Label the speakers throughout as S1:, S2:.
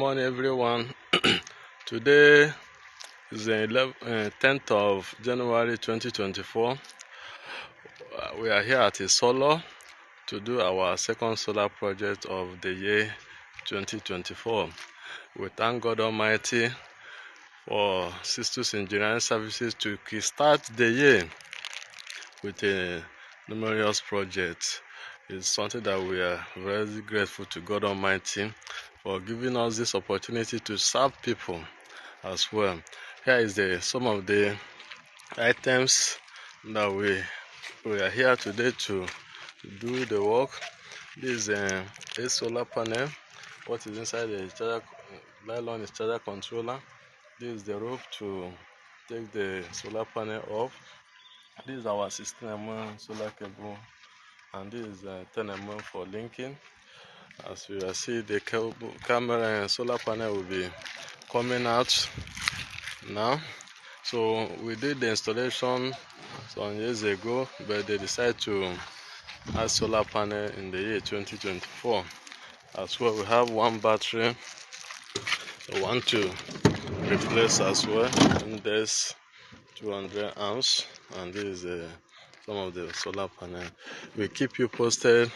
S1: morning, everyone. Today is the 10th of January 2024. We are here at Isolo to do our second solar project of the year 2024. We thank God Almighty for Sixtus Engineering Services to kickstart the year with a numerous project. It's something that we are very grateful to God Almighty for giving us this opportunity to serve people as well. Here is some of the items that we are here today to do the work. This is a solar panel. What is inside the charger nylon is charger controller. This is the rope to take the solar panel off. This is our 16mm solar cable, and this is 10mm for linking. As you will see, the camera and solar panel will be coming out now. So we did the installation some years ago, but they decided to add solar panel in the year 2024. As well, we have one battery, so one to replace as well, and there's 200 amps, and this is some of the solar panel. We keep you posted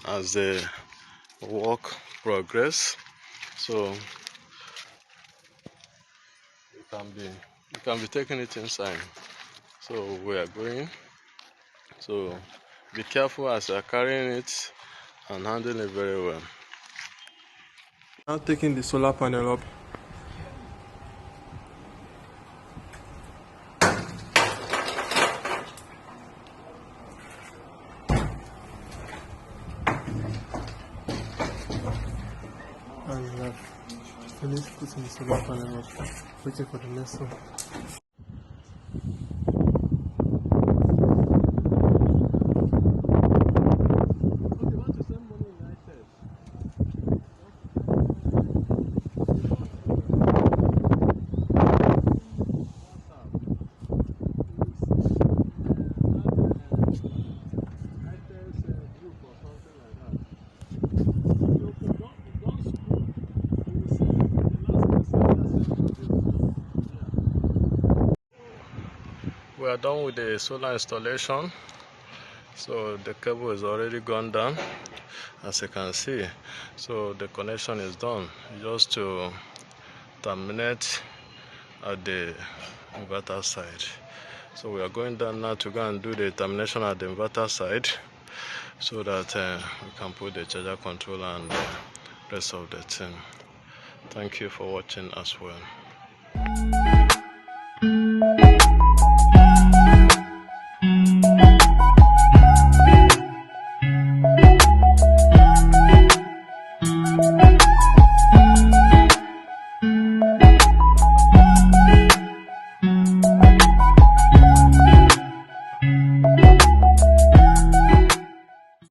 S1: as the work progress, so you can be taking it inside. So we are going, so be careful as you are carrying it and handling it very well.
S2: Now taking the solar panel up. And we have finished putting the solar panel up, waiting for the next one.
S1: We are done with the solar installation, so the cable is already gone down, as you can see. So the connection is done, just to terminate at the inverter side. So we are going down now to go and do the termination at the inverter side, so that we can put the charger controller and the rest of the thing. Thank you for watching as well.